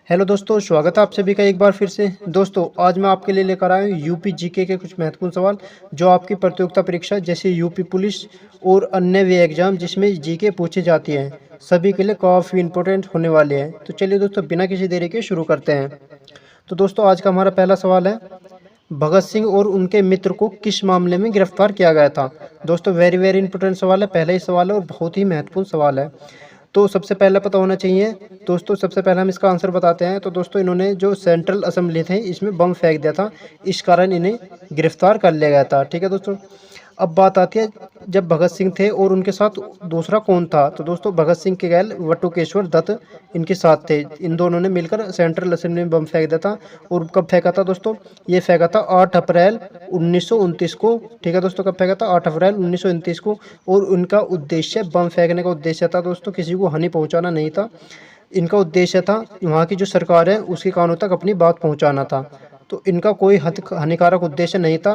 Hello दोस्तों, स्वागत है आप सभी का एक बार फिर से। दोस्तों, आज मैं आपके लिए लेकर आया हूँ यूपी जीके के कुछ महत्वपूर्ण सवाल जो आपकी प्रतियोगिता परीक्षा जैसे यूपी पुलिस और अन्य वे एग्जाम जिसमें जीके पूछी जाती हैं, सभी के लिए काफ़ी इंपॉर्टेंट होने वाले हैं। तो चलिए दोस्तों, बिना किसी देरी के शुरू करते हैं। तो दोस्तों, आज का हमारा पहला सवाल है, भगत सिंह और उनके मित्र को किस मामले में गिरफ्तार किया गया था। दोस्तों, वेरी वेरी इंपॉर्टेंट सवाल है, पहला ही सवाल है और बहुत ही महत्वपूर्ण सवाल है। तो सबसे पहले पता होना चाहिए दोस्तों, सबसे पहले हम इसका आंसर बताते हैं। तो दोस्तों, इन्होंने जो सेंट्रल असेंबली थे इसमें बम फेंक दिया था, इस कारण इन्हें गिरफ्तार कर लिया गया था। ठीक है दोस्तों, अब बात आती है जब भगत सिंह थे और उनके साथ दूसरा कौन था। तो दोस्तों, भगत सिंह के गैल वटुकेश्वर दत्त इनके साथ थे। इन दोनों ने मिलकर सेंट्रल असेंबली में बम फेंक दिया था। और कब फेंका था दोस्तों, ये फेंका था 8 अप्रैल 1929 को। ठीक है दोस्तों, कब फेंका था, 8 अप्रैल 1929 को। और उनका उद्देश्य, बम फेंकने का उद्देश्य था दोस्तों, किसी को हानि पहुंचाना नहीं था। इनका उद्देश्य था वहाँ की जो सरकार है उसके कानों तक अपनी बात पहुँचाना था। तो इनका कोई हानिकारक उद्देश्य नहीं था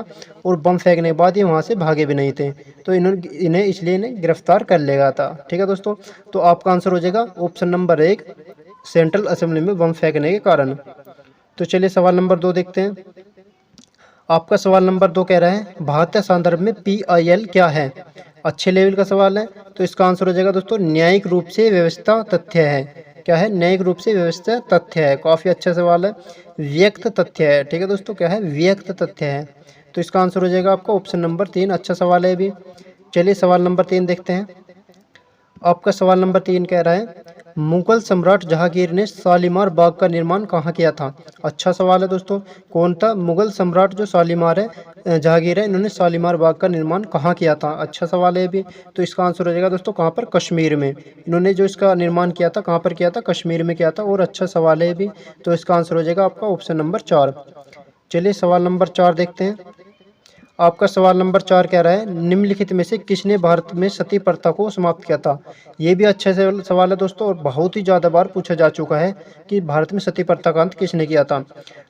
और बम फेंकने के बाद ये वहाँ से भागे भी नहीं थे। तो इन्हें इसलिए इन्हें गिरफ्तार कर लिया था। ठीक है दोस्तों, तो आपका आंसर हो जाएगा ऑप्शन नंबर 1, सेंट्रल असेंबली में बम फेंकने के कारण। तो चलिए सवाल नंबर 2 देखते हैं। आपका सवाल नंबर 2 कह रहा है, भारतीय संदर्भ में PIL क्या है। अच्छे लेवल का सवाल है। तो इसका आंसर हो जाएगा दोस्तों, न्यायिक रूप से व्यवस्था तथ्य है। क्या है, न्यायिक रूप से व्यवस्था तथ्य है। काफ़ी अच्छा सवाल है। व्यक्त तथ्य है। ठीक है दोस्तों, क्या है, व्यक्त तथ्य है। तो इसका आंसर हो जाएगा आपका ऑप्शन नंबर 3। अच्छा सवाल है अभी। चलिए सवाल नंबर 3 देखते हैं। आपका सवाल नंबर 3 कह रहा है, मुगल सम्राट जहांगीर ने शालीमार बाग का निर्माण कहाँ किया था। अच्छा सवाल है दोस्तों। कौन था मुगल सम्राट जो शालीमार है, जहांगीर है, इन्होंने शालीमार बाग का निर्माण कहाँ किया था। अच्छा सवाल है भी। तो इसका आंसर हो जाएगा दोस्तों, कहाँ पर, कश्मीर में। इन्होंने जो इसका निर्माण किया था कहाँ पर किया था, कश्मीर में किया था। और अच्छा सवाल है भी। तो इसका आंसर हो जाएगा आपका ऑप्शन नंबर 4। चलिए सवाल नंबर 4 देखते हैं। आपका सवाल नंबर 4 कह रहा है, निम्नलिखित में से किसने भारत में सती प्रथा को समाप्त किया था। ये भी अच्छे से सवाल है दोस्तों और बहुत ही ज़्यादा बार पूछा जा चुका है कि भारत में सती प्रथा का अंत किसने किया था।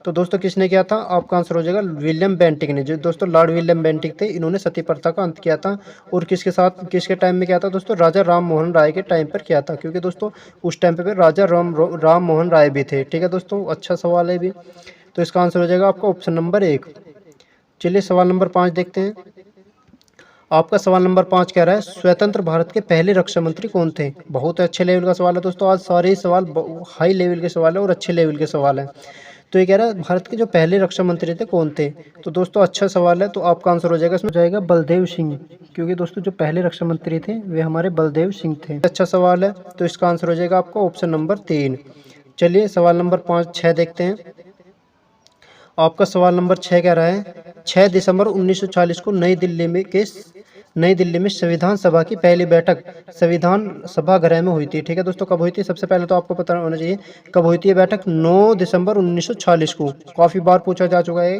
तो दोस्तों, किसने किया था, आपका आंसर हो जाएगा विलियम बेंटिक ने। जो दोस्तों लॉर्ड विलियम बेंटिक थे, इन्होंने सती प्रथा का अंत किया था। और किसके साथ, किसके टाइम में किया था दोस्तों, राजा राम मोहन राय के टाइम पर किया था। क्योंकि दोस्तों उस टाइम पे राजा राम मोहन राय भी थे। ठीक है दोस्तों, अच्छा सवाल है भी। तो इसका आंसर हो जाएगा आपका ऑप्शन नंबर 1। चलिए सवाल नंबर 5 देखते हैं। आपका सवाल नंबर 5 कह रहा है, स्वतंत्र भारत के पहले रक्षा मंत्री कौन थे। बहुत अच्छे लेवल का सवाल है दोस्तों। आज सारे ही सवाल हाई लेवल के सवाल है और अच्छे लेवल के सवाल है। तो ये कह रहा है, भारत के जो पहले रक्षा मंत्री थे कौन थे। तो दोस्तों अच्छा सवाल है। तो आपका आंसर हो जाएगा, इसमें हो जाएगा बलदेव सिंह। क्योंकि दोस्तों जो पहले रक्षा मंत्री थे वे हमारे बलदेव सिंह थे। अच्छा सवाल है। तो इसका आंसर हो जाएगा आपका ऑप्शन नंबर 3। चलिए सवाल नंबर 5, 6 देखते हैं। आपका सवाल नंबर 6 कह रहा है, 6 दिसंबर 1940 को नई दिल्ली में संविधान सभा की पहली बैठक संविधान सभागृह में हुई थी। ठीक है दोस्तों, कब हुई थी, सबसे पहले तो आपको पता होना चाहिए कब हुई थी ये बैठक। 9 दिसंबर 1940 को। काफ़ी बार पूछा जा चुका है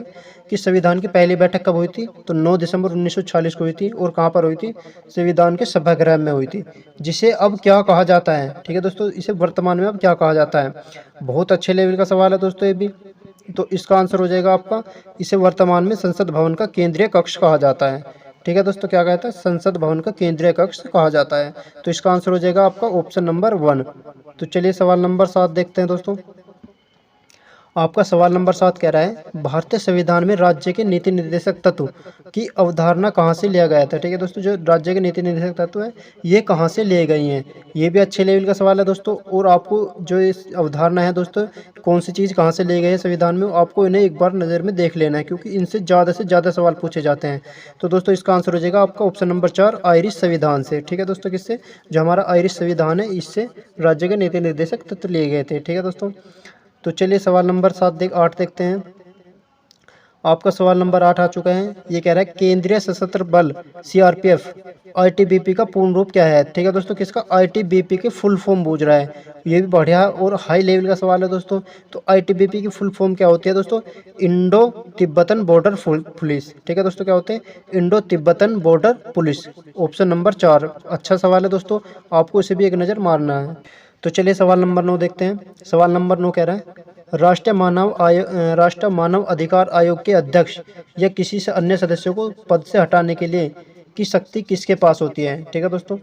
कि संविधान की पहली बैठक कब हुई थी। तो 9 दिसंबर 1940 को हुई थी। और कहाँ पर हुई थी, संविधान के सभागृह में हुई थी, जिसे अब क्या कहा जाता है। ठीक है दोस्तों, इसे वर्तमान में अब क्या कहा जाता है। बहुत अच्छे लेवल का सवाल है दोस्तों ये भी। तो इसका आंसर हो जाएगा आपका, इसे वर्तमान में संसद भवन का केंद्रीय कक्ष कहा जाता है। ठीक है दोस्तों, क्या कहता है, संसद भवन का केंद्रीय कक्ष कहा जाता है। तो इसका आंसर हो जाएगा आपका ऑप्शन नंबर 1। तो चलिए सवाल नंबर 7 देखते हैं दोस्तों। आपका सवाल नंबर 7 कह रहा है, भारतीय संविधान में राज्य के नीति निर्देशक तत्व की अवधारणा कहाँ से लिया गया था। ठीक है दोस्तों, जो राज्य के नीति निर्देशक तत्व है ये कहाँ से लिए गई हैं। ये भी अच्छे लेवल का सवाल है दोस्तों। और आपको जो इस अवधारणा है दोस्तों, कौन सी चीज़ कहाँ से ली गई है संविधान में, आपको इन्हें एक बार नज़र में देख लेना है, क्योंकि इनसे ज़्यादा सवाल पूछे जाते हैं। तो दोस्तों इसका आंसर हो जाएगा आपका ऑप्शन नंबर 4, आयरिश संविधान से। ठीक है दोस्तों, किससे, जो हमारा आयरिश संविधान है इससे राज्य के नीति निर्देशक तत्व लिए गए थे। ठीक है दोस्तों, तो चलिए सवाल नंबर 8 देखते हैं। आपका सवाल नंबर 8 आ चुका है। ये कह रहा है, केंद्रीय सशस्त्र बल CRPF ITBP का पूर्ण रूप क्या है। ठीक है दोस्तों, किसका, ITBP के फुल फॉर्म पूछ रहा है। ये भी बढ़िया और हाई लेवल का सवाल है दोस्तों। तो ITBP की फुल फॉर्म क्या होती है दोस्तों, इंडो तिब्बतन बॉर्डर पुलिस। ठीक है दोस्तों, क्या होते हैं, Indo Tibetan border police. Option number 4। अच्छा सवाल है दोस्तों, आपको इसे भी एक नज़र मारना है। तो चलिए सवाल नंबर 9 देखते हैं। सवाल नंबर 9 कह रहा है, राष्ट्रीय मानव अधिकार आयोग के अध्यक्ष या किसी से अन्य सदस्यों को पद से हटाने के लिए की शक्ति किसके पास होती है। ठीक है दोस्तों,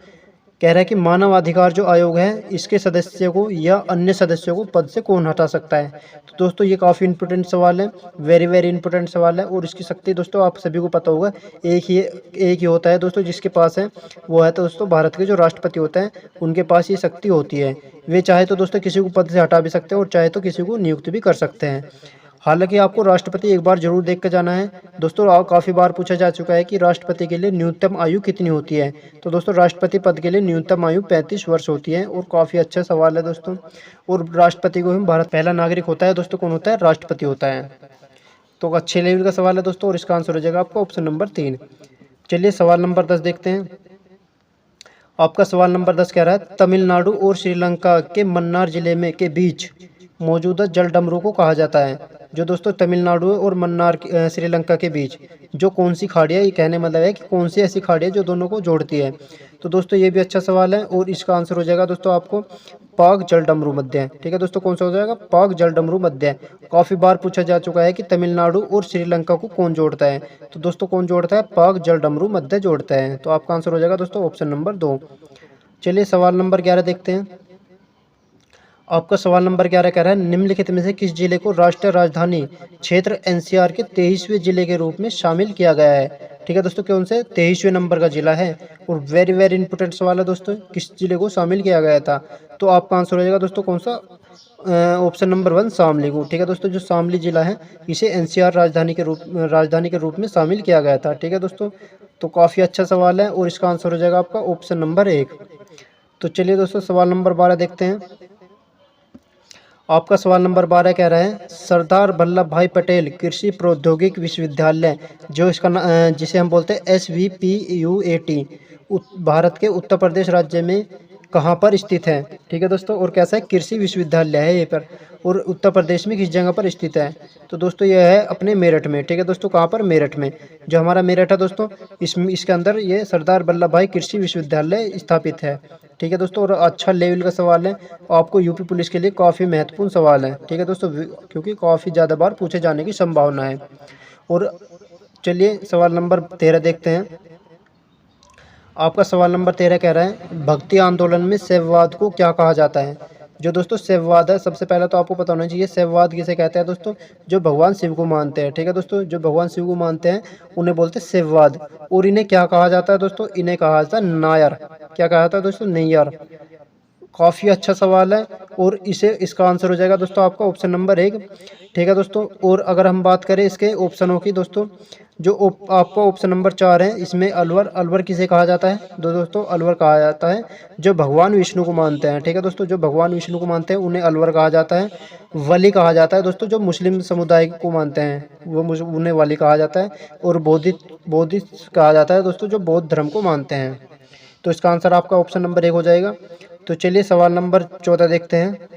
कह रहा है कि मानवाधिकार जो आयोग है इसके सदस्यों को या अन्य सदस्यों को पद से कौन हटा सकता है। तो दोस्तों ये काफ़ी इंपॉर्टेंट सवाल है, वेरी वेरी इंपॉर्टेंट सवाल है। और इसकी शक्ति दोस्तों आप सभी को पता होगा, एक ही होता है दोस्तों जिसके पास है, वो है तो दोस्तों भारत के जो राष्ट्रपति होते हैं उनके पास ये शक्ति होती है। वे चाहे तो दोस्तों किसी को पद से हटा भी सकते हैं और चाहे तो किसी को नियुक्त भी कर सकते हैं। हालांकि आपको राष्ट्रपति एक बार जरूर देख कर जाना है दोस्तों। काफ़ी बार पूछा जा चुका है कि राष्ट्रपति के लिए न्यूनतम आयु कितनी होती है। तो दोस्तों राष्ट्रपति पद के लिए न्यूनतम आयु 35 वर्ष होती है और काफ़ी अच्छा सवाल है दोस्तों। और राष्ट्रपति को हम भारत पहला नागरिक होता है दोस्तों, कौन होता है, राष्ट्रपति होता है। तो अच्छे लेवल का सवाल है दोस्तों और इसका आंसर हो जाएगा आपका ऑप्शन नंबर 3। चलिए सवाल नंबर 10 देखते हैं। आपका सवाल नंबर 10 कह रहा है तमिलनाडु और श्रीलंका के मन्नार जिले में के बीच मौजूदा जल डमरू को कहा जाता है। जो दोस्तों तमिलनाडु और मन्नार श्रीलंका के बीच जो कौन सी खाड़ी है, ये कहने मतलब है कि कौन सी ऐसी खाड़ी है जो दोनों को जोड़ती है। तो दोस्तों ये भी अच्छा सवाल है और इसका आंसर हो जाएगा दोस्तों आपको पाक जल डमरू मध्य। ठीक है दोस्तों, कौन सा हो जाएगा, पाक जल डमरू मध्य। काफ़ी बार पूछा जा चुका है कि तमिलनाडु और श्रीलंका को कौन जोड़ता है। तो दोस्तों कौन जोड़ता है, पाक जल डमरू मध्य जोड़ता है। तो आपका आंसर हो जाएगा दोस्तों ऑप्शन नंबर 2। चलिए सवाल नंबर 11 देखते हैं। आपका सवाल नंबर 11 कह रहा है निम्नलिखित में से किस जिले को राष्ट्रीय राजधानी क्षेत्र एनसीआर के 23वें जिले के रूप में शामिल किया गया है। ठीक है दोस्तों, कौन से 23वें नंबर का जिला है और वेरी वेरी इंपॉर्टेंट सवाल है दोस्तों, किस जिले को शामिल किया गया था। तो आपका आंसर हो जाएगा दोस्तों कौन सा, ऑप्शन नंबर 1 शामली को। ठीक है दोस्तों, जो शामली जिला है इसे एनसीआर राजधानी के रूप में शामिल किया गया था। ठीक है दोस्तों, तो काफ़ी अच्छा सवाल है और इसका आंसर हो जाएगा आपका ऑप्शन नंबर 1। तो चलिए दोस्तों सवाल नंबर 12 देखते हैं। आपका सवाल नंबर 12 कह रहा है सरदार वल्लभ भाई पटेल कृषि प्रौद्योगिकी विश्वविद्यालय जो जिसे हम बोलते हैं SVPUAT भारत के उत्तर प्रदेश राज्य में कहाँ पर स्थित है। ठीक है दोस्तों, और कैसा है, कृषि विश्वविद्यालय है ये पर, और उत्तर प्रदेश में किस जगह पर स्थित है। तो दोस्तों यह है अपने मेरठ में। ठीक है दोस्तों, कहाँ पर, मेरठ में। जो हमारा मेरठ है दोस्तों इसके अंदर ये सरदार वल्लभ भाई कृषि विश्वविद्यालय स्थापित है। ठीक है दोस्तों, और अच्छा लेवल का सवाल है, आपको यूपी पुलिस के लिए काफ़ी महत्वपूर्ण सवाल है। ठीक है दोस्तों, क्योंकि काफ़ी ज़्यादा बार पूछे जाने की संभावना है। और चलिए सवाल नंबर 13 देखते हैं। आपका सवाल नंबर 13 कह रहा है भक्ति आंदोलन में शैववाद को क्या कहा जाता है। जो दोस्तों शैववाद है, सबसे पहले तो आपको पता होना चाहिए शैववाद किसे कहते हैं दोस्तों, जो भगवान शिव को मानते हैं। ठीक है दोस्तों, जो भगवान शिव को मानते हैं उन्हें बोलते हैं शैववाद। और इन्हें क्या कहा जाता है दोस्तों, इन्हें कहा जाता है नायर। क्या कहा जाता है दोस्तों, नैयर। काफ़ी अच्छा सवाल है और इसका आंसर हो जाएगा दोस्तों आपका ऑप्शन नंबर 1। ठीक है दोस्तों, और अगर हम बात करें इसके ऑप्शनों की दोस्तों, जो आपका ऑप्शन नंबर 4 है इसमें अलवर किसे कहा जाता है, दोस्तों अलवर कहा जाता है जो भगवान विष्णु को मानते हैं। ठीक है दोस्तों, जो भगवान विष्णु को मानते हैं उन्हें अलवर कहा जाता है। वली कहा जाता है दोस्तों जो मुस्लिम समुदाय को मानते हैं वो उन्हें वली कहा जाता है। और बौद्धिस्ट कहा जाता है दोस्तों जो बौद्ध धर्म को मानते हैं। तो इसका आंसर आपका ऑप्शन नंबर 1 हो जाएगा। तो चलिए सवाल नंबर 14 देखते हैं।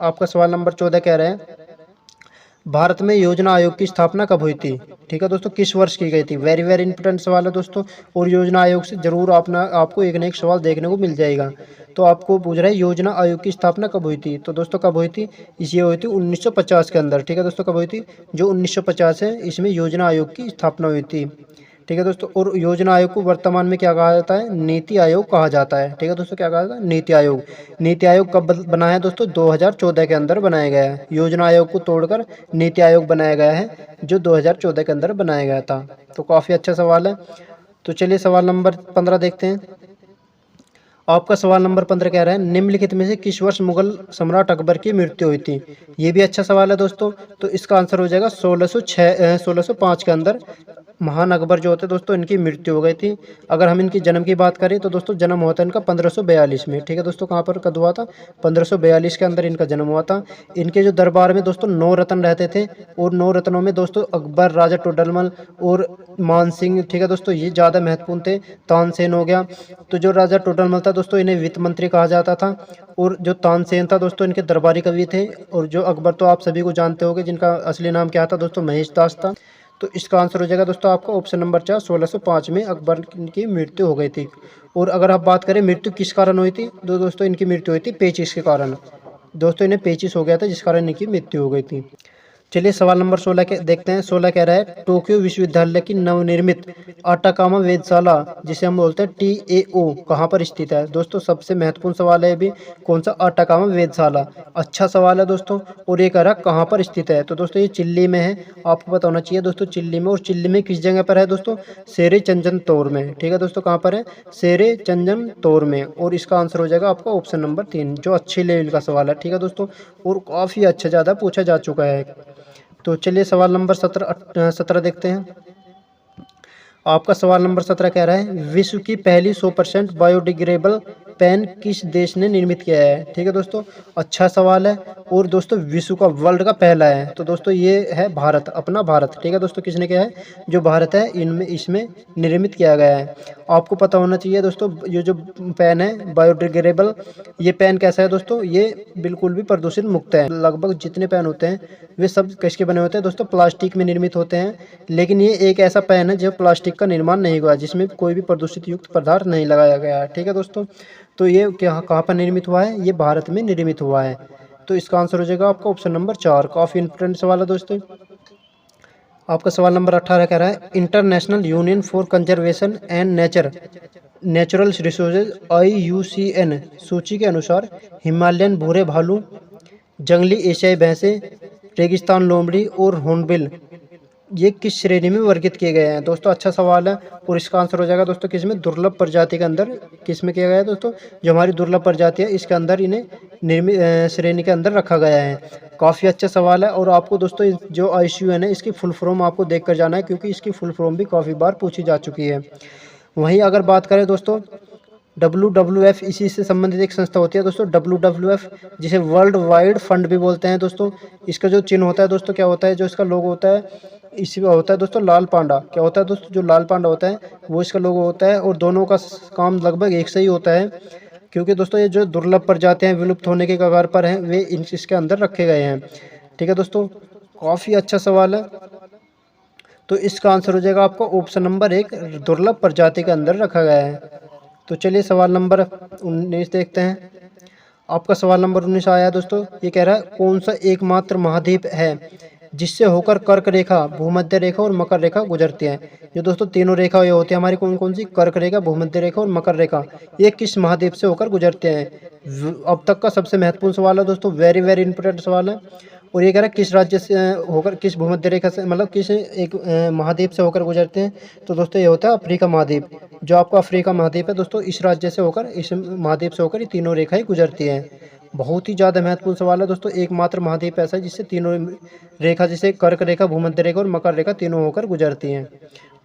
आपका सवाल नंबर 14 कह रहे हैं भारत में योजना आयोग की स्थापना कब हुई थी। ठीक है दोस्तों, किस वर्ष की गई थी। वेरी वेरी इंपॉर्टेंट सवाल है दोस्तों, और योजना आयोग से जरूर आपको एक न एक सवाल देखने को मिल जाएगा। तो आपको पूछ रहा है योजना आयोग की स्थापना कब हुई थी। तो दोस्तों कब हुई थी, ये हुई थी 1950 के अंदर। ठीक है दोस्तों, कब हुई थी, जो 1950 है इसमें योजना आयोग की स्थापना हुई थी। ठीक है दोस्तों, और योजना आयोग को वर्तमान में क्या कहा जाता है, नीति आयोग कहा जाता है। ठीक है दोस्तों, क्या कहा जाता है, नीति आयोग। नीति आयोग कब बना है दोस्तों, 2014 के अंदर बनाया गया है। योजना आयोग को तोड़कर नीति आयोग बनाया गया है जो 2014 के अंदर बनाया गया था। तो काफ़ी अच्छा सवाल है। तो चलिए सवाल नंबर 15 देखते हैं। आपका सवाल नंबर 15 कह रहा है निम्नलिखित में से किस वर्ष मुगल सम्राट अकबर की मृत्यु हुई थी। ये भी अच्छा सवाल है दोस्तों। तो इसका आंसर हो जाएगा 1605 के अंदर महान अकबर जो होते हैं दोस्तों इनकी मृत्यु हो गई थी। अगर हम इनकी जन्म की बात करें तो दोस्तों जन्म हुआ था इनका 1542 में। ठीक है दोस्तों, कहाँ पर कब हुआ था, 1542 के अंदर इनका जन्म हुआ था। इनके जो दरबार में दोस्तों 9 रत्न रहते थे और 9 रत्नों में दोस्तों अकबर, राजा टोडरमल और मान सिंह, ठीक है दोस्तों, ये ज़्यादा महत्वपूर्ण थे। तानसेन हो गया। तो जो राजा टोडरमल था दोस्तों इन्हें वित्त मंत्री कहा जाता था, और जो तानसेन था दोस्तों इनके दरबारी कवि थे। और जो अकबर तो आप सभी को जानते होंगे जिनका असली नाम क्या था दोस्तों, महेश दास था। तो इसका आंसर हो जाएगा दोस्तों आपका ऑप्शन नंबर 4, 1605 में अकबर की मृत्यु हो गई थी। और अगर आप बात करें मृत्यु किस कारण हुई थी, तो दोस्तों इनकी मृत्यु हुई थी पेचिश के कारण। दोस्तों इन्हें पेचिश हो गया था जिस कारण इनकी मृत्यु हो गई थी। चलिए सवाल नंबर 16 के देखते हैं। 16 कह रहा है टोक्यो विश्वविद्यालय की नवनिर्मित अटाकामा वेधशाला, जिसे हम बोलते हैं TAO, कहाँ पर स्थित है। दोस्तों सबसे महत्वपूर्ण सवाल है भी, कौन सा अटाकामा वेधशाला। अच्छा सवाल है दोस्तों। और ये कह रहा है कहाँ पर स्थित है, तो दोस्तों ये चिल्ली में है। आपको पता होना चाहिए दोस्तों चिल्ली में। और चिल्ली में किस जगह पर है दोस्तों, शेरे चंजन तोर में। ठीक है दोस्तों, कहाँ पर है, शेरे चंजन तोर में। और इसका आंसर हो जाएगा आपका ऑप्शन नंबर 3, जो अच्छे लेवल का सवाल है। ठीक है दोस्तों, और काफ़ी अच्छा ज़्यादा पूछा जा चुका है। तो चलिए सवाल नंबर 17 देखते हैं। आपका सवाल नंबर 17 कह रहा है विश्व की पहली 100% बायोडिग्रेडेबल पेन किस देश ने निर्मित किया है। ठीक है दोस्तों, अच्छा सवाल है। और दोस्तों विश्व का, वर्ल्ड का पहला है, तो दोस्तों ये है भारत, अपना भारत। ठीक है दोस्तों, किसने किया है, जो भारत है इनमें इसमें निर्मित किया गया है। आपको पता होना चाहिए दोस्तों, ये जो पेन है बायोडिग्रेडेबल, ये पेन कैसा है दोस्तों, ये बिल्कुल भी प्रदूषण मुक्त है। लगभग जितने पेन होते हैं वे सब किसके बने होते हैं दोस्तों, प्लास्टिक में निर्मित होते हैं। लेकिन ये एक ऐसा पेन है जो प्लास्टिक का निर्माण नहीं हुआ, जिसमें कोई भी प्रदूषित युक्त पदार्थ नहीं लगाया गया है। ठीक है दोस्तों, तो ये क्या, कहाँ पर निर्मित हुआ है, ये भारत में निर्मित हुआ है। तो इसका आंसर हो जाएगा आपका ऑप्शन नंबर 4। काफ़ी इंपॉर्टेंट सवाल है दोस्तों। आपका सवाल नंबर 18 कह रहा है international union for conservation and natural resources IUCN सूची के अनुसार हिमालयन भूरे भालू, जंगली एशियाई भैंसे, रेगिस्तान लोमड़ी और हॉर्नबिल ये किस श्रेणी में वर्गीकृत किए गए हैं। दोस्तों अच्छा सवाल है। और इसका आंसर हो जाएगा दोस्तों किसमें, दुर्लभ प्रजाति के अंदर, किसमें किया गया है दोस्तों, जो हमारी दुर्लभ प्रजाति है इसके अंदर इन्हें निर्मित श्रेणी के अंदर रखा गया है। काफ़ी अच्छा सवाल है। और आपको दोस्तों जो IUCN है इसकी फुल फॉर्म आपको देख कर जाना है, क्योंकि इसकी फुल फॉर्म भी काफ़ी बार पूछी जा चुकी है। वहीं अगर बात करें दोस्तों WWF, इसी से संबंधित एक संस्था होती है दोस्तों WWF, जिसे वर्ल्ड वाइड फंड भी बोलते हैं दोस्तों। इसका जो चिन्ह होता है दोस्तों, क्या होता है, जो इसका लोगो होता है, इसी में होता है दोस्तों लाल पांडा। क्या होता है दोस्तों, जो लाल पांडा होता है वो इसका लोगो होता है। और दोनों का काम लगभग एक से ही होता है, क्योंकि दोस्तों ये जो दुर्लभ प्रजातियां विलुप्त होने के कगार पर हैं वे इसके अंदर रखे गए हैं। ठीक है दोस्तों, काफ़ी अच्छा सवाल है। तो इसका आंसर हो जाएगा आपका ऑप्शन नंबर 1, दुर्लभ प्रजाति के अंदर रखा गया है। तो चलिए सवाल नंबर 19 देखते हैं। आपका सवाल नंबर 19 आया है दोस्तों। ये कह रहा है कौन सा एकमात्र महाद्वीप है जिससे होकर कर्क रेखा, भूमध्य रेखा और मकर रेखा गुजरती है। ये दोस्तों तीनों रेखा ये होती है हमारी, कौन कौन सी, कर्क रेखा, भूमध्य रेखा और मकर रेखा। ये किस महाद्वीप से होकर गुजरते हैं। अब तक का सबसे महत्वपूर्ण सवाल है दोस्तों, वेरी वेरी इंपॉर्टेंट सवाल है। और ये कह रहा है किस राज्य से होकर, किस भूमध्य रेखा से, मतलब किस एक महाद्वीप से होकर गुजरते हैं। तो दोस्तों ये होता है अफ्रीका महाद्वीप। जो आपका अफ्रीका महाद्वीप है दोस्तों, इस राज्य से होकर, इस महाद्वीप से होकर ये तीनों रेखाएं गुजरती हैं। बहुत ही ज़्यादा महत्वपूर्ण सवाल है दोस्तों। एकमात्र महाद्वीप ऐसा है जिससे तीनों रेखा, जैसे कर्क रेखा, भूमध्य रेखा और मकर रेखा, तीनों होकर गुजरती हैं।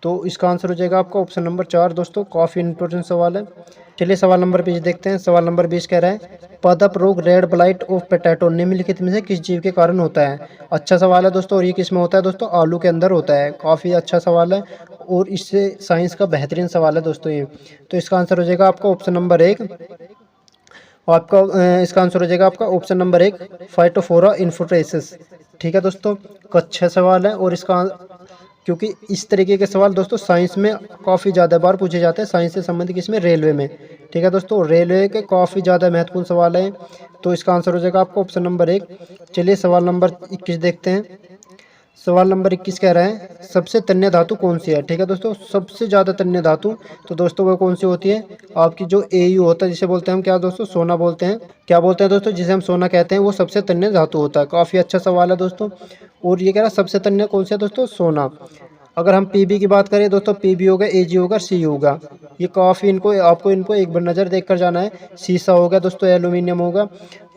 तो इसका आंसर हो जाएगा आपका ऑप्शन नंबर 4 दोस्तों। काफ़ी इंपॉर्टेंट सवाल है। चलिए सवाल नंबर 20 देखते हैं। सवाल नंबर 20 कह रहा है पादप रोग रेड ब्लाइट ऑफ पोटैटो निम्नलिखित में से किस जीव के कारण होता है। अच्छा सवाल है दोस्तों। और ये किस में होता है दोस्तों, आलू के अंदर होता है। काफ़ी अच्छा सवाल है और इससे साइंस का बेहतरीन सवाल है दोस्तों ये। तो इसका आंसर हो जाएगा आपका ऑप्शन नंबर 1। आपका इसका आंसर हो जाएगा आपका ऑप्शन नंबर 1, फाइटोफोरा इन्फोटेसिस। ठीक है दोस्तों, अच्छा सवाल है। और इसका, क्योंकि इस तरीके के सवाल दोस्तों साइंस में काफ़ी ज़्यादा बार पूछे जाते हैं, साइंस से संबंधित किसमें, रेलवे में। ठीक है दोस्तों, रेलवे के काफ़ी ज़्यादा महत्वपूर्ण सवाल है। तो इसका आंसर हो जाएगा आपका ऑप्शन नंबर 1। चलिए सवाल नंबर 21 देखते हैं। सवाल नंबर 21 कह रहा है सबसे तन्य धातु कौन सी है। ठीक है दोस्तों, सबसे ज़्यादा तन्य धातु तो दोस्तों वो कौन सी होती है, आपकी जो AU होता है, जिसे बोलते हैं हम क्या दोस्तों, सोना बोलते हैं। क्या बोलते हैं दोस्तों, जिसे हम सोना कहते हैं, वो सबसे तन्य धातु होता है। काफ़ी अच्छा सवाल है दोस्तों। और ये कह रहा है सबसे तन्य कौन सा है दोस्तों, सोना। अगर हम PB की बात करें दोस्तों, PB होगा, AG होगा, C होगा। ये काफ़ी आपको इनको एक बार नज़र देख कर जाना है। शीशा होगा दोस्तों, एल्यूमिनियम होगा,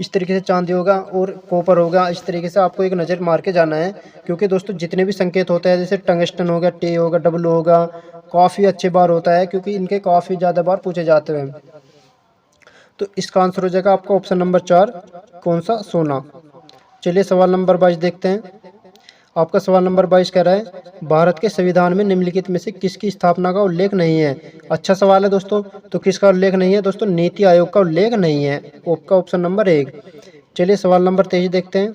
इस तरीके से चांदी होगा और कॉपर होगा। इस तरीके से आपको एक नज़र मार के जाना है, क्योंकि दोस्तों जितने भी संकेत होते हैं, जैसे टंगस्टन होगा, T होगा, W होगा, काफ़ी अच्छे बार होता है, क्योंकि इनके काफ़ी ज़्यादा बार पूछे जाते हैं। तो इसका आंसर हो जाएगा आपका ऑप्शन नंबर 4, कौन सा, सोना। चलिए सवाल नंबर 22 देखते हैं। आपका सवाल नंबर 22 कह रहा है भारत के संविधान में निम्नलिखित में से किसकी स्थापना का उल्लेख नहीं है। अच्छा सवाल है दोस्तों। तो किसका उल्लेख नहीं है दोस्तों, नीति आयोग का उल्लेख नहीं है। आपका ऑप्शन नंबर 1। चलिए सवाल नंबर 23 देखते हैं।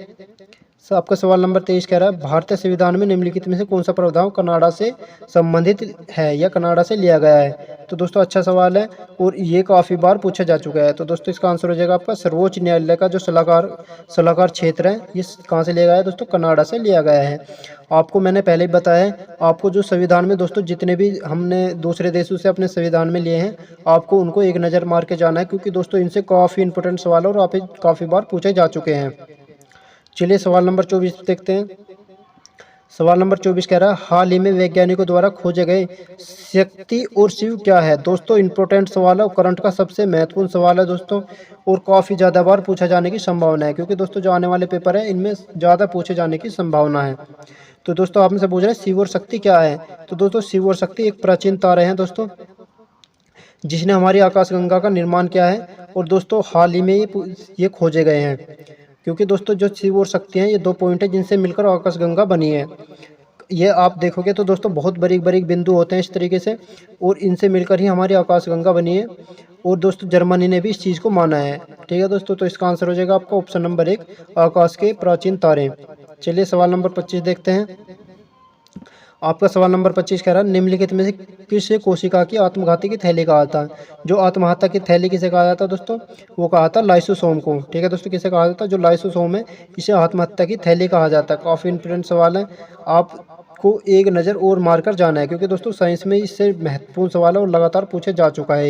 आपका सवाल नंबर 23 कह रहा है भारतीय संविधान में निम्नलिखित में से कौन सा प्रावधान कनाडा से संबंधित है या कनाडा से लिया गया है। तो दोस्तों अच्छा सवाल है और ये काफ़ी बार पूछा जा चुका है। तो दोस्तों इसका आंसर हो जाएगा आपका सर्वोच्च न्यायालय का जो सलाहकार क्षेत्र है ये कहाँ से लिया गया है दोस्तों, कनाडा से लिया गया है। आपको मैंने पहले ही बताया है, आपको जो संविधान में दोस्तों जितने भी हमने दूसरे देशों से अपने संविधान में लिए हैं आपको उनको एक नज़र मार के जाना है, क्योंकि दोस्तों इनसे काफ़ी इंपॉर्टेंट सवाल और आप काफ़ी बार पूछे जा चुके हैं। चलिए सवाल नंबर 24 देखते हैं। सवाल नंबर 24 कह रहा है हाल ही में वैज्ञानिकों द्वारा खोजे गए शक्ति और शिव क्या है। दोस्तों इंपॉर्टेंट सवाल है और करंट का सबसे महत्वपूर्ण सवाल है दोस्तों, और काफ़ी ज़्यादा बार पूछा जाने की संभावना है, क्योंकि दोस्तों जो आने वाले पेपर है इनमें ज़्यादा पूछे जाने की संभावना है। तो दोस्तों आप में से पूछ रहे हैं शिव और शक्ति क्या है। तो दोस्तों शिव और शक्ति एक प्राचीन तारे हैं दोस्तों, जिसने हमारी आकाशगंगा का निर्माण किया है, और दोस्तों हाल ही में ये खोजे गए हैं, क्योंकि दोस्तों जो शिव और शक्ति हैं ये दो पॉइंट है जिनसे मिलकर आकाशगंगा बनी है। ये आप देखोगे तो दोस्तों बहुत बारीक बारीक बिंदु होते हैं इस तरीके से, और इनसे मिलकर ही हमारी आकाशगंगा बनी है, और दोस्तों जर्मनी ने भी इस चीज़ को माना है। ठीक है दोस्तों, तो इसका आंसर हो जाएगा आपका ऑप्शन नंबर 1 आकाश के प्राचीन तारे। चलिए सवाल नंबर 25 देखते हैं। आपका सवाल नंबर 25 कह रहा है निम्नलिखित में से किस कोशिका की आत्मघाती की थैली कहा जाता है। जो आत्महत्या की थैली किसे कहा जाता है दोस्तों, वो कहा था लाइसोसोम को। ठीक है दोस्तों, किसे कहा जाता है, जो लाइसोसोम है इसे आत्महत्या की थैली कहा जाता है। काफ़ी इंपॉर्टेंट सवाल है, आपको एक नज़र और मारकर जाना है, क्योंकि दोस्तों साइंस में इससे महत्वपूर्ण सवाल है और लगातार पूछे जा चुका है ये भी।